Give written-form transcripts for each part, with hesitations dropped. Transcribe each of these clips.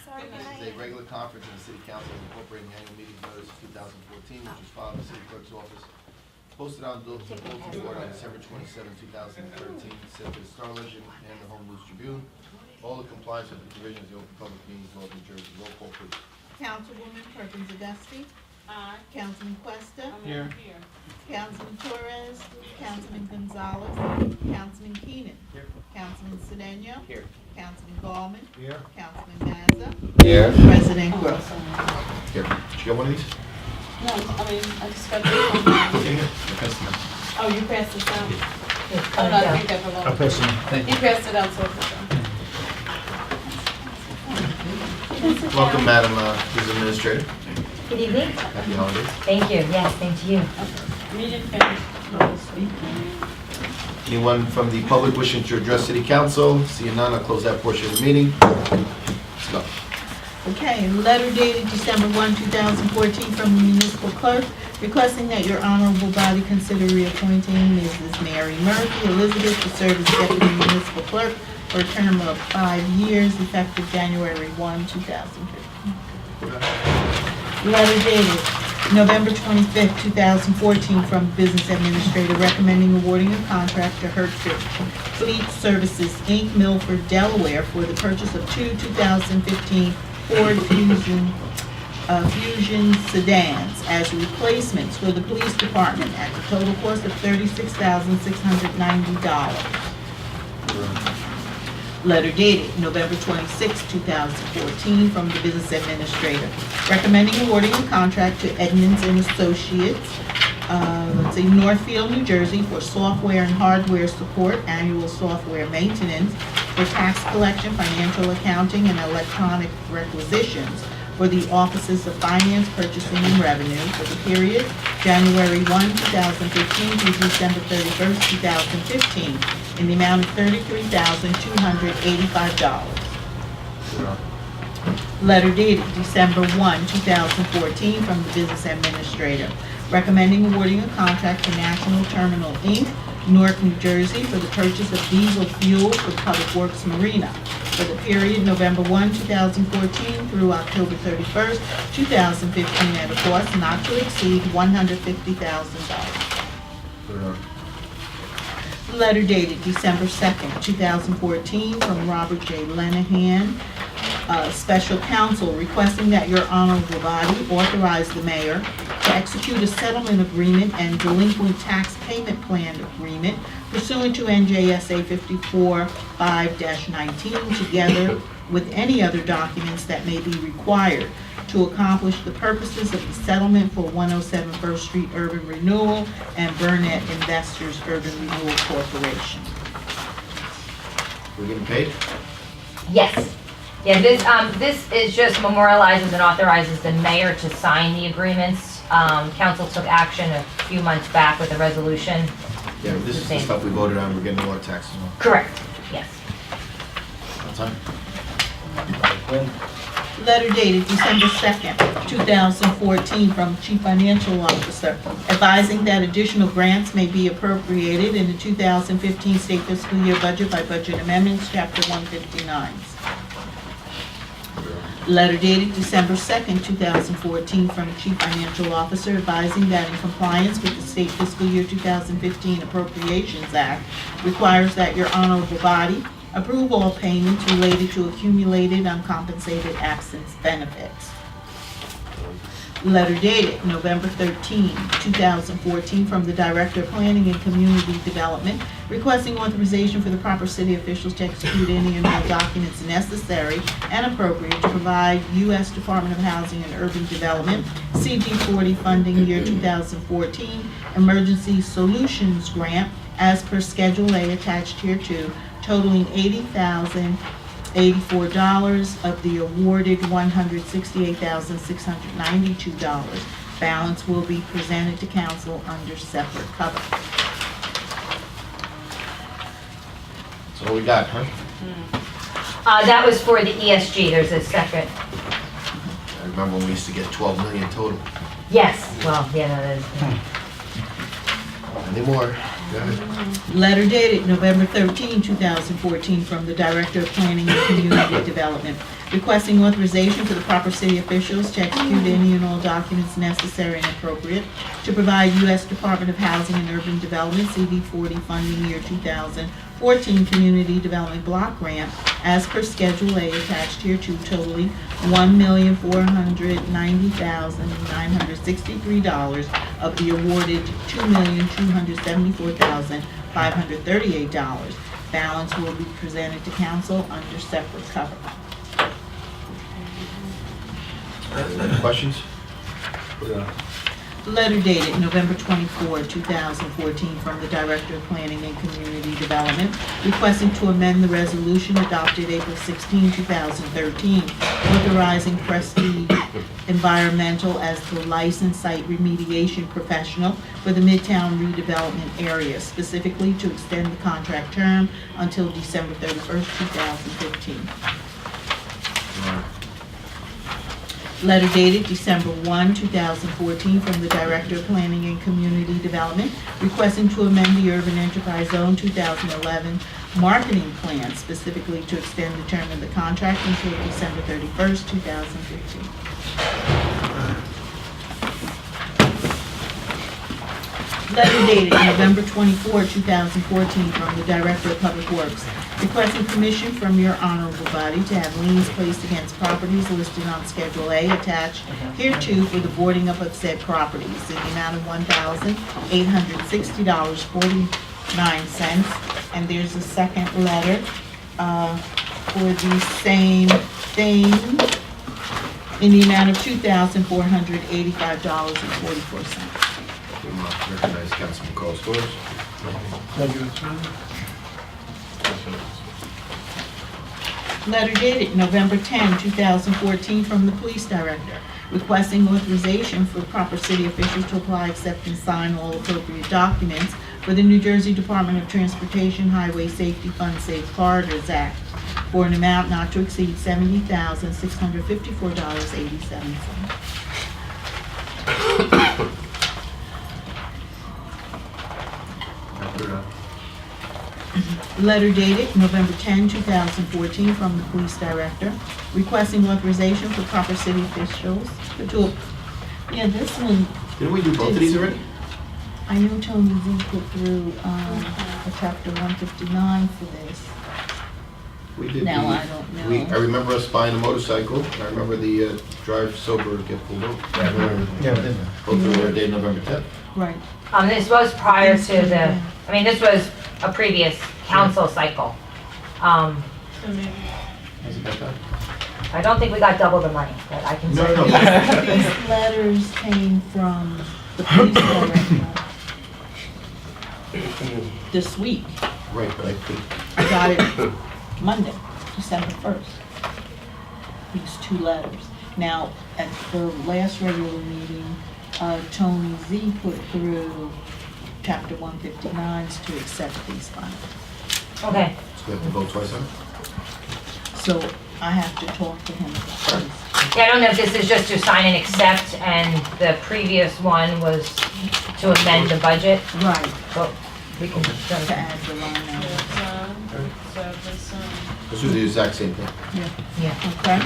This is a regular conference of the City Council incorporating the annual meeting notice of 2014, which was filed in the City Clerk's office, posted on bulletin board on December 27, 2013, sent to the Star Legend and the Home News Tribune. All in compliance with the provisions of the Open Public Meetings Law of New Jersey. Roll call, please. Councilwoman Perkins Dusty. Aye. Councilman Questa. Here. Councilman Torres. Councilman Gonzalez. Councilman Keenan. Here. Councilman Sedano. Here. Councilman Gallman. Here. Councilman Mazza. Here. President Gross. Here. Did you get one of these? No, I mean, I just got the. Okay, here. Your customer. Oh, you passed this down? Oh, no, I think that belongs. He passed it out, so it's Welcome, Madam Business Administrator. Good evening. Happy holidays. Thank you. Yes, thank you. Read it finished. Anyone from the public wishing to address City Council? Seeing none, I'll close that portion of the meeting. Let's go. Okay, letter dated December 1, 2014 from the municipal clerk requesting that your honorable body consider reappointing Mrs. Mary Murphy Elizabeth to serve as deputy municipal clerk for a term of 5 years effective January 1, 2015. Letter dated November 25, 2014 from Business Administrator recommending awarding a contract to Hertford Fleet Services, Inc., Milford, Delaware for the purchase of two 2015 Ford Fusion sedans as replacements for the police department at the total cost of $36,690. Letter dated November 26, 2014 from the Business Administrator recommending awarding a contract to Edmonds and Associates, Northfield, New Jersey for software and hardware support, annual software maintenance for tax collection, financial accounting, and electronic requisitions for the offices of finance, purchasing, and revenue for the period January 1, 2015 through December 31, 2015 in the amount of $33,285. Letter dated December 1, 2014 from the Business Administrator recommending awarding a contract to National Terminal, Inc., Newark, New Jersey for the purchase of diesel fuel for the Public Works Marina for the period November 1, 2014 through October 31st, 2015 at a cost not to exceed $150,000. Letter dated December 2nd, 2014 from Robert J. Lenahan, Special Counsel, requesting that your honorable body authorize the mayor to execute a settlement agreement and delinquent tax payment plan agreement pursuant to NJSA 54-5-19 together with any other documents that may be required to accomplish the purposes of the settlement for 107 First Street Urban Renewal and Burnett Investors Urban Renewal Corporation. We're getting paid? Yes. Yeah, this is just memorializes and authorizes the mayor to sign the agreements. Council took action a few months back with a resolution. Yeah, this is the stuff we voted on. We're getting more taxes on. Correct. Yes. That's time. Letter dated December 2nd, 2014 from Chief Financial Officer advising that additional grants may be appropriated in the 2015 state fiscal year budget by budget amendments, Chapter 159. Letter dated December 2nd, 2014 from Chief Financial Officer advising that in compliance with the State Fiscal Year 2015 Appropriations Act requires that your honorable body approve all payments related to accumulated uncompensated absence benefits. Letter dated November 13, 2014 from the Director of Planning and Community Development requesting authorization for the proper city officials to execute any and all documents necessary and appropriate to provide U.S. Department of Housing and Urban Development CD40 funding year 2014 Emergency Solutions Grant as per Schedule A attached here to totaling $80,084 of the awarded $168,692. Balance will be presented to council under separate cover. That's all we got, huh? That was for the ESG. There's a second. I remember when we used to get 12 million total. Yes. Well, yeah, that is. Any more? Go ahead. Letter dated November 13, 2014 from the Director of Planning and Community Development Development, requesting authorization for the proper city officials to execute any and all documents necessary and appropriate to provide U.S. Department of Housing and Urban Development CD40 funding year 2014 Community Development Block Grant as per Schedule A attached here to totaling $1,490,963 of the awarded $2,274,538. Balance will be presented to council under separate cover. Questions? Letter dated November 24, 2014, from the Director of Planning and Community Development, requesting to amend the resolution adopted April 16, 2013, authorizing Prestige Environmental as the licensed site remediation professional for the Midtown redevelopment area, specifically to extend the contract term until December 31st, 2015. Letter dated December 1, 2014, from the Director of Planning and Community Development, requesting to amend the Urban Enterprise Zone 2011 marketing plan, specifically to extend the term of the contract until December 31st, 2015. Letter dated November 24, 2014, from the Director of Public Works, requesting permission from your honorable body to have liens placed against properties listed on Schedule A attached hereto for the boarding up of said properties in the amount of $1,860.49. And there's a second letter for the same thing in the amount of $2,485.44. Recognize Councilman Carl Stores. Thank you, Mr. President. Letter dated November 10, 2014, from the Police Director, requesting authorization for proper city officials to apply, accept, and sign all appropriate documents for the New Jersey Department of Transportation Highway Safety Fund Safe Corridors Act for an amount not to exceed $70,654.87. Letter dated November 10, 2014, from the Police Director, requesting authorization for proper city officials to, this one, Didn't we do both of these already? I know Tony Z put through a chapter 159 for this. We did. Now, the- I don't know. I remember us buying a motorcycle, and I remember the drive sober get pulled over. Yeah, we did that. Both of them were dated November 10th. Right. This was prior to this was a previous council cycle. How's it got done? I don't think we got double the money, but I can No, say. no, no. These letters came from the Police Director this week. Right, but I think, I got it Monday, December 1st. These two letters. Now, at the last regular meeting, Tony Z put through chapter 159s to accept these funds. Okay, so we have to vote twice on it? So I have to talk to him first. yeah, I don't know if this is just to sign and accept, and the previous one was to amend the budget, Right, but we can. to add the line item. Let's do the exact same thing. Yeah. Okay?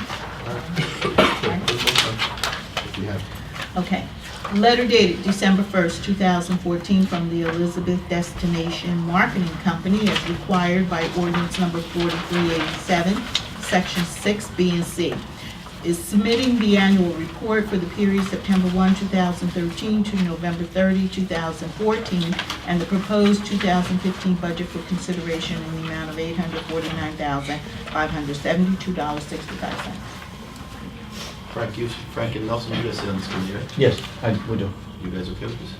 If we have. Okay. Letter dated December 1st, 2014, from the Elizabeth Destination Marketing Company as required by ordinance number 4387, section 6, B and C, is submitting the annual report for the period September 1, 2013 to November 30, 2014, and the proposed 2015 budget for consideration in the amount of $849,572.65. Frank and Nelson, you guys sit on this committee, right? Yes, we do. You guys okay with this?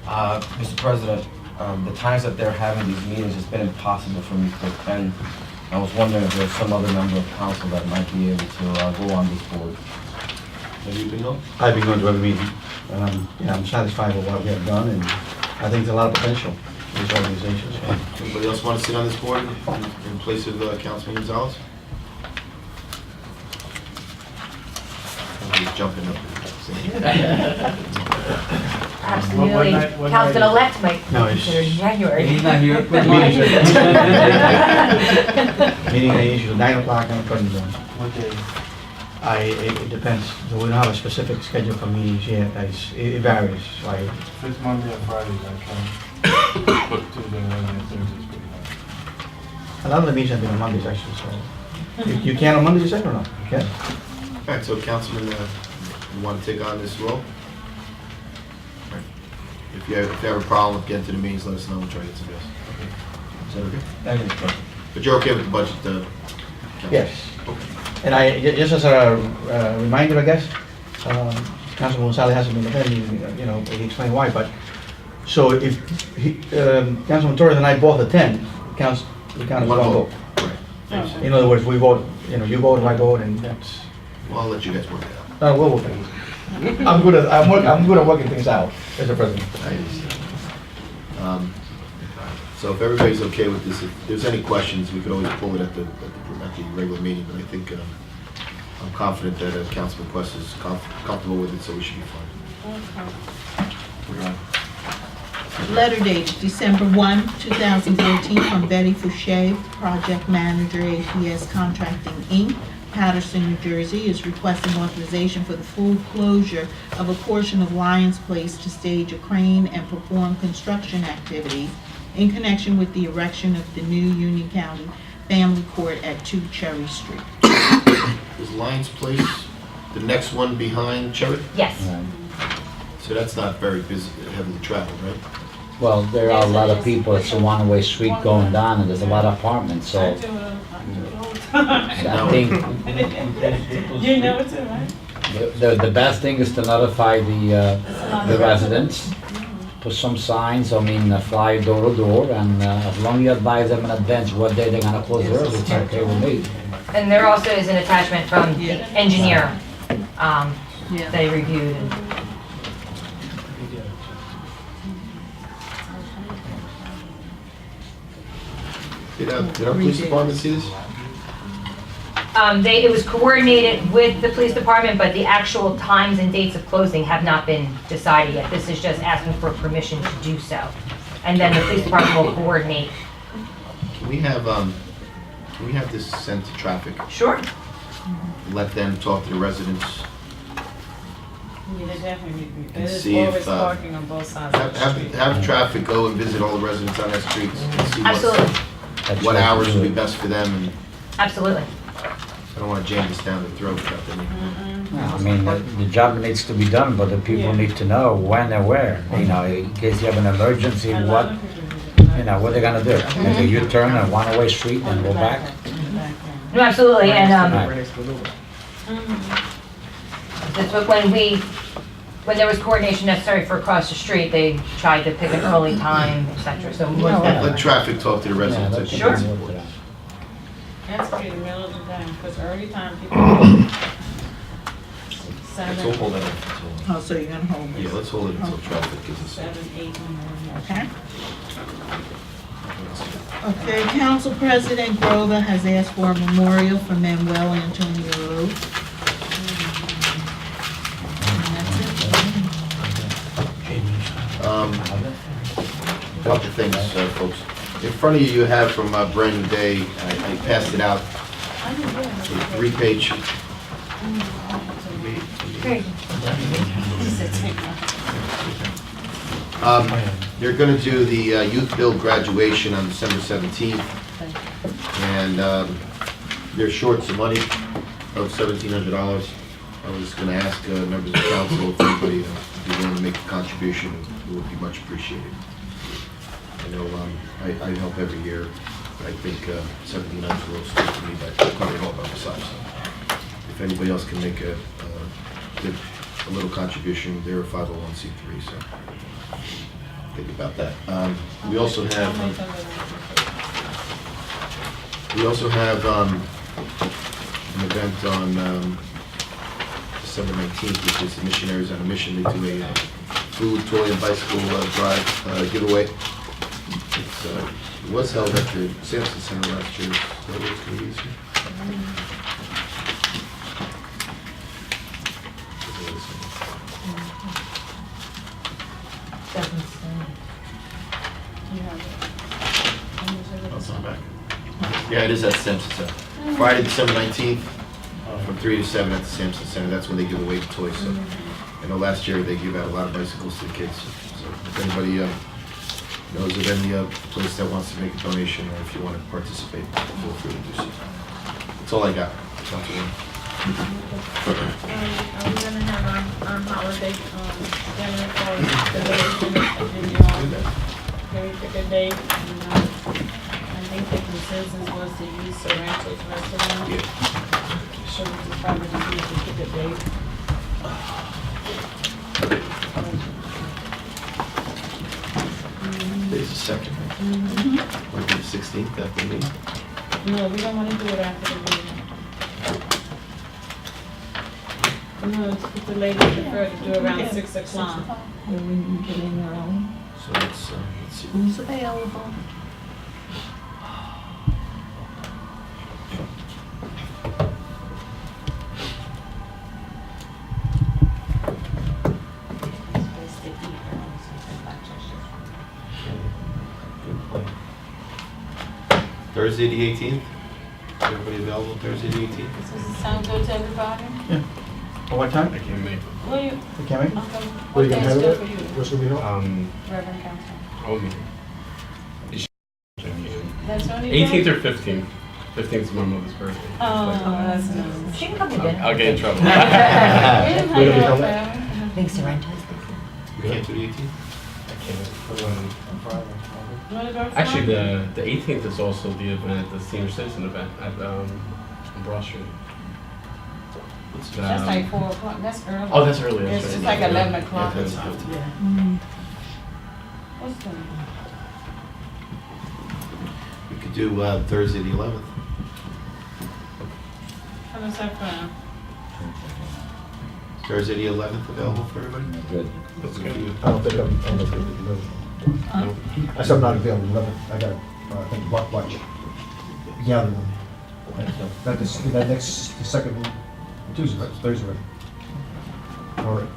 Mr. President, the times that they're having these meetings, it's been impossible for me to attend. I was wondering if there's some other member of council that might be able to go on this board. Have you been on? I've been going to every meeting. I'm satisfied with what we have done, and I think there's a lot of potential in these organizations. Anybody else want to sit on this board in place of Councilman Gonzalez? I'm just jumping up. Absolutely. what Council-elect might No, it's- consider January. He's not here. Meeting are usually 9 o'clock and according to What day? it depends. So we don't have a specific schedule for meetings yet. It varies. Like, If it's Monday or Friday, I can. Tuesday, Wednesday, Thursday's pretty hard. a lot of the meetings have been on Mondays actually, so. You can on Mondays, you said, or no? You can? All right, so Councilman, you want to take on this role? All right. If you have a problem with getting to the meetings, let us know, we'll try to get some guys. Is that okay? Thank you, Mr. President. But you're okay with the budget, Councilman? Yes. Okay. And just as a reminder, I guess, Councilman Gonzalez hasn't been attending, you know, he explained why, but, so if Councilman Torres and I both attend, we count as one vote. Right. In other words, we vote, you know, you vote and I vote, and that's, Well, I'll let you guys work it out. we'll work it. I'm good at working things out, Mr. President. I understand. So if everybody's okay with this, if there's any questions, we could always pull it at the regular meeting, but I think, I'm confident that Councilman Quest is comfortable with it, so we should be fine. Letter dated December 1, 2014, from Betty Fouché, Project Manager, APS Contracting, Inc., Patterson, New Jersey, is requesting authorization for the full closure of a portion of Lyons Place to stage a crane and perform construction activities in connection with the erection of the new Union County Family Court at 2 Cherry Street. Is Lions Place the next one behind Cherry? Yes. So that's not very busy, heavily traveled, right? Well, there are a lot of people, it's a one-way street going down, and there's a lot of apartments, so I think You know it too, right? the best thing is to notify the residents, put some signs, I mean, fly door to door, and as long as you advise them in advance what day they're gonna close early, it's okay with me. And there also is an attachment from the Yeah. engineer Yeah. they reviewed. And Did our police department see this? it was coordinated with the police department, but the actual times and dates of closing have not been decided yet. This is just asking for permission to do so. And then the police department will coordinate. Can we have this sent to traffic? Sure. Let them talk to the residents? Yeah, they definitely need to be. And There's see if, always parking on both sides of the street. Have traffic go and visit all the residents on that street and see Absolutely. That's what what hours we would be do. best for them, and Absolutely. I don't want to jam this down their throat without them. I mean, the job needs to be done, but the people need to know when and where, you know, in case you have an emergency, A lot what, of people do. you know, what they're gonna do. Make a U-turn and one-way street and go back. No, absolutely. And Right. that's what when there was coordination necessary for across the street, they tried to pick an early time, et cetera. So Let traffic talk to the Yeah, residents. I that's think Sure. that's what important. Has to be in the middle of the day, because early time people. Let's all hold that until, Oh, so you're gonna hold yeah, this? let's hold it until traffic gives us. 7, 8 in the morning. Okay. Okay, Council President Grover has asked for a memorial for Manuel Antonio Rose. And that's it. A couple of things, folks. In front of you, you have from Brand New Day, I passed it out, a 3-page. Great. They're going to do the youth build graduation on December 17th, and they're short some money of $1,700. I was going to ask members of council if anybody would be willing to make a contribution, it would be much appreciated. I know I help every year, but I think $1,700 is a little steep to me, but I'll cover it all by myself. So if anybody else can make give a little contribution, they're a 501c3, so think about that. We also have an event on December 19th, which is the Missionaries on a Mission. They do a food, toy, and bicycle drive giveaway. It was held at the Sampson Center last year. So it was gonna be easier. Yeah, it is at Sampson Center. Friday, December 19th, from 3 to 7 at the Sampson Center. That's when they give away the toys. So, I know last year they give out a lot of bicycles to the kids. So if anybody knows of any place that wants to make a donation, or if you want to participate, feel free to do so. That's all I got. Councilwoman. Are we gonna have our holiday, dinner for the village and y'all? Can we pick a date? I think the consensus was to use Sorrento's restaurant. Yeah. So we just probably just need to pick a date. Today's the 2nd, right? Might be the 16th after me. No, we don't wanna do it after the meeting. No, if the ladies prefer to do around 6 o'clock. When we get in early. So let's see. Who's available? Thursday the 18th? Everybody available Thursday the 18th? Does it sound good to everybody? At what time? I can't make. Will you, You can't make? okay, Where you what gonna day is have good it? for you, What's gonna be held? Reverend Council? Only. That's only. 18th or 15th? 15th is my mother's birthday. Oh, that's nice. She can come to dinner. I'll get in trouble. We didn't Where do we hang out hold there. Think Sorrento's. You can't do the 18th? I can't. You wanna go Actually, Friday? the 18th is also the event, the senior citizen event at on Broad Street. What's That's like 4 o'clock, that's early. Oh, that's early. That's It's right. like 11 Yeah, o'clock. that's 15th. What's the? We could do Thursday the 11th. How does that sound? Thursday the 11th available for everybody? Good. That's good. I don't think I said I'm not available, 11. I got, I think, watch. Gathering. That next, the second Tuesday, right? Thursday, right? All right.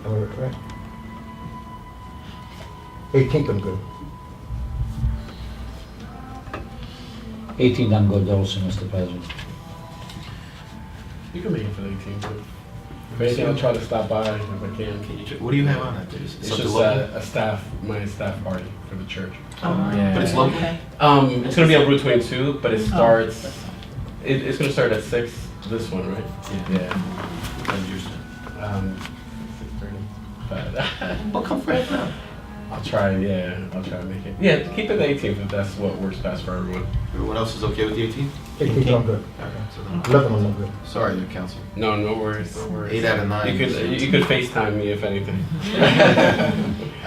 18th, I'm good. 18th, I'm good also, Mr. President. You can make it for the 18th. But if anything, I'll try to stop by if I can. What do you have on that day? Is it It's something just local? my staff party for the church. But it's local? Okay. It's gonna be on Route 22, but it Oh. starts. It's gonna start at 6. This one, right? Yeah. And yours? 6:30. Well, come fresh now. I'll try. Yeah, I'll try to make it. Yeah, keep it the 18th if that's what works best for everyone. Everyone else is okay with the 18th? 18th, I'm good. So then- 11, I'm not good. Sorry, there, Council. No, no worries. No worries. 8 out of 9. You could FaceTime me if anything. I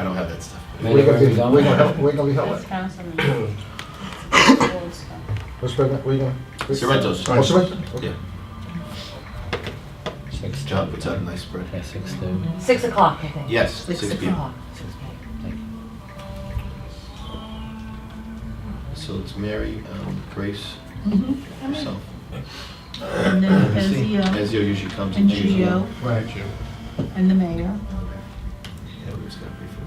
don't have that stuff. We're gonna be held That's at. Councilman. What's President, where you going? Sorrento's. Oh, Sorrento? Yeah. John puts out a nice spread. Yeah, 6:30. 6 o'clock, I think. Yes, 6 6 p.m. o'clock. So it's Mary, Grace, herself. And then Ezio Ezio usually comes and in June. Gio Right. and the mayor. Yeah, we just gotta pay for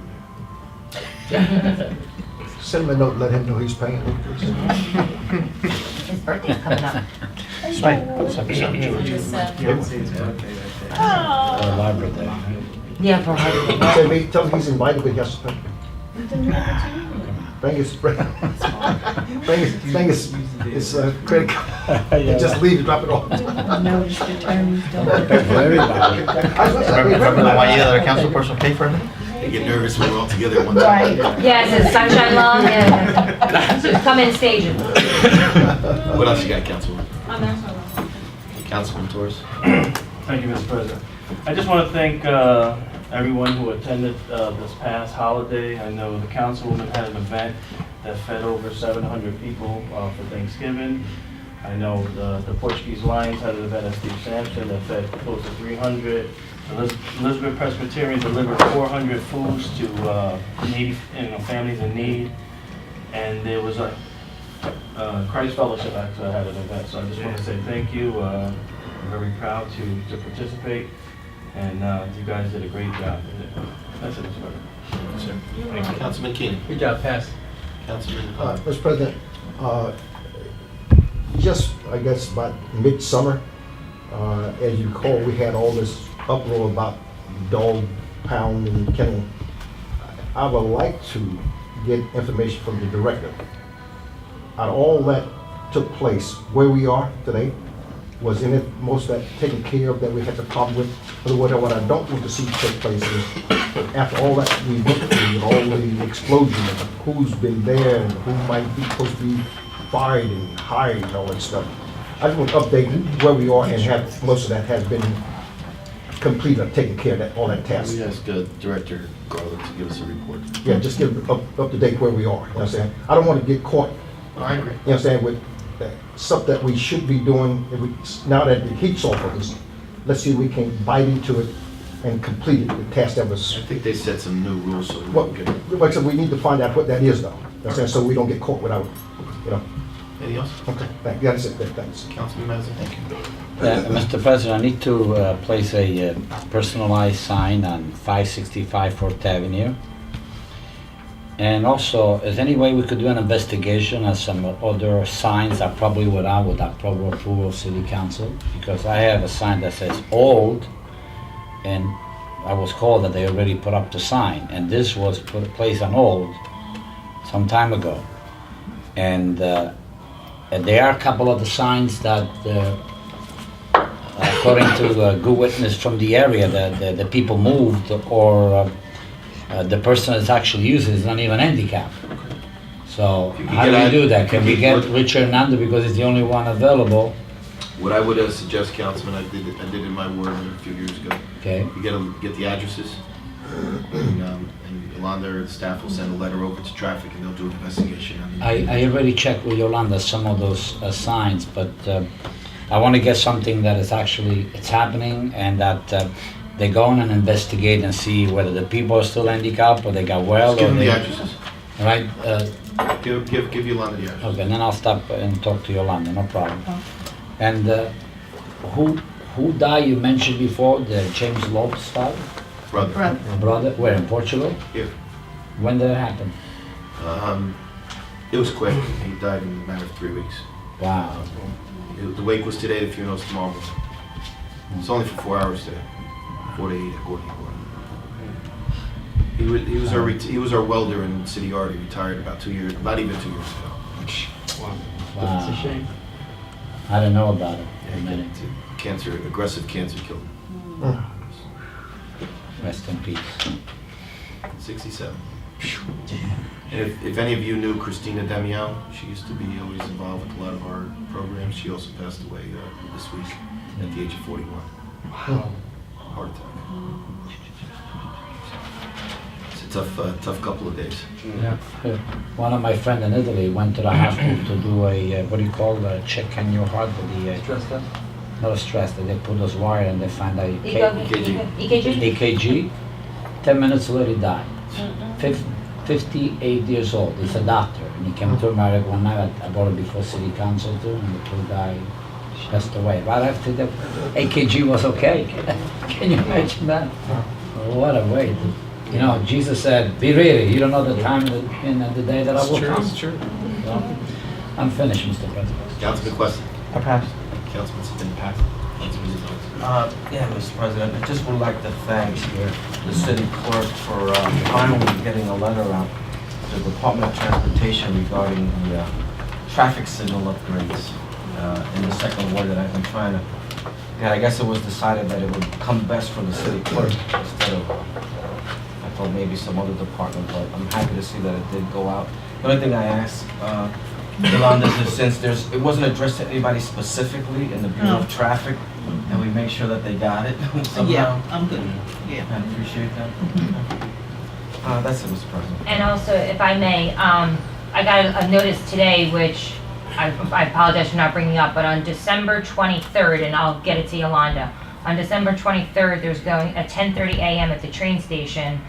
it. Send him a note, let him know he's paying. His birthday's coming up. Library day. Yeah, for her. Tell him he's invited, but he has to pay. Bring his credit card. Just leave and drop it off. Notice attorneys don't. Very bad. Remember the one year that a council person paid for everything? They get nervous when we're all together at one time. Right. Yeah, it says sunshine law. Yeah. So come in stages. What else you got, Councilwoman? Oh, that's all right. Councilman Torres? Thank you, Mr. President. I just want to thank everyone who attended this past holiday. I know the councilwoman had an event that fed over 700 people for Thanksgiving. I know the Portuguese Lions had an event at Steve Sampson that fed close to 300. Elizabeth Presbyterian delivered 400 foods to needy, families in need. And there was a Christ Fellowship actually had an event. So I just want to say thank you. I'm very proud to participate. And you guys did a great job. That's it, Mr. President. Sir. Thank you. Councilman Keenan? Good job, pass. Councilman, Mr. President, just, I guess, about midsummer, as you recall, we had all this uproar about dog pound and kennel. I would like to get information from the director. Out of all that took place, where we are today, was in it, most of that taken care of that we had the problem with? Otherwise, what I don't want to see take place is, after all that we went through, all the explosion of who's been there and who might be supposed to be fired and hired and all that stuff. I just want to update where we are and have, most of that has been completed, taken care of, that all that task. We ask Director Garland to give us a report. Yeah, just give up to date where we are, you know what I'm saying? I don't want to get caught, I agree. you know what I'm saying, with stuff that we should be doing, if we, now that the heat's off of us, let's see if we can bite into it and complete it, the task that was, I think they set some new rules, so we what, won't get. like I said, we need to find out what that is though, you know what I'm saying, so we don't get caught without, you know. Anything else? Okay, thank you, that's it, thanks. Councilman Mazza? Thank you. Mr. President, I need to place a personalized sign on 565 Fourth Avenue. And also, is there any way we could do an investigation on some other signs that probably without proper approval of City Council? Because I have a sign that says old, and I was called that they already put up the sign, and this was placed on old some time ago. And there are a couple of the signs that, according to a good witness from the area, that the people moved, or the person that's actually using is not even handicapped. So how do we do that? Can we get Richard Hernando because he's the only one available? What I would suggest, Councilman, I did in my ward a few years ago. Okay. You get the addresses, and Yolanda or the staff will send a letter over to traffic, and they'll do an investigation. I already checked with Yolanda some of those signs, but I want to get something that is actually, it's happening, and that they go in and investigate and see whether the people are still handicapped or they got well. Just give or them the they, addresses. right? Give Yolanda the address. Okay, then I'll stop and talk to Yolanda, no problem. And who died, you mentioned before, the James Lopez father? Brother. Brother, where, in Portugal? Here. When did it happen? It was quick. He died in a matter of 3 weeks. Wow. The wake was today, the funeral's tomorrow morning. It's only for 4 hours today. 4 to 8 according to court. He was our welder in City Yard. He retired about 2 years, not even 2 years ago. Wow. It's a shame. I didn't know about it. Cancer, aggressive cancer killed him. Rest in peace. 67. And if any of you knew Christina Demiao, she used to be always involved with a lot of our programs. She also passed away this week at the age of 41. Wow. Heart attack. It's a tough couple of days. Yeah. One of my friends in Italy went to the hospital to do a, what do you call, a check on your heart with the... stress test? Not a stress test, they put those wire and they find a EKG. 10 minutes later he died. 58 years old, he's a doctor. And he came to America one night, I brought him before City Council too, and the poor guy passed away. Right after the EKG was okay. Can you imagine that? What a way. You know, Jesus said, be ready. You don't know the time in the day that I will come. It's true. So, I'm finished, Mr. President. Councilman Questa. I passed. Councilman Sedin. Councilman Zidane. Yeah, Mr. President, I just would like to thank the city clerk for finally getting a letter out to the Department of Transportation regarding the traffic signal upgrades in the second ward that I've been trying to. Yeah, I guess it was decided that it would come best from the city clerk instead of, I thought maybe some other department, but I'm happy to see that it did go out. The only thing I asked, Yolanda, is since it wasn't addressed to anybody specifically in the Bureau of Traffic, and we make sure that they got it somehow. Yeah, I'm good, yeah. I appreciate that. That's it, Mr. President. And also, if I may, I got a notice today, which I apologize for not bringing up, but on December 23rd, and I'll get it to Yolanda, on December 23rd, there's going at 10:30 a.m. at the train station,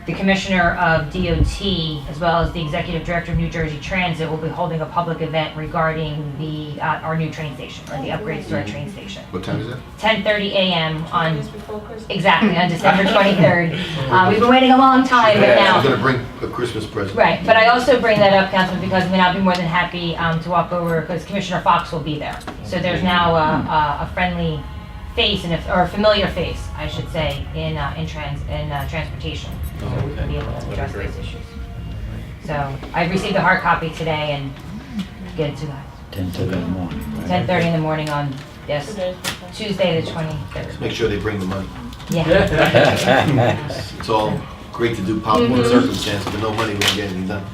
the Commissioner of DOT, as well as the Executive Director of New Jersey Transit, will be holding a public event regarding the, our new train station, or the upgrades to our train station. What time is it? 10:30 a.m. on, Just before Christmas. exactly, on December 23rd. We've been waiting a long time, but now. I'm gonna bring a Christmas present. Right, but I also bring that up, Councilman, because I mean, I'll be more than happy to walk over, because Commissioner Fox will be there. So there's now a friendly face, or a familiar face, I should say, in transportation. So we can be able to address those issues. So I received a hard copy today and get it to that. 10:30 in the morning. right? 10:30 in the morning on, yes, 2 days before. Tuesday the 23rd. Make sure they bring the money. Yeah. It's all great to do popcorn circumstance, but no money, we don't get anything done.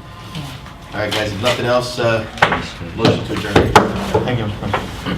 All right, guys, if nothing else, motion to adjourn. Thank you, Mr. President.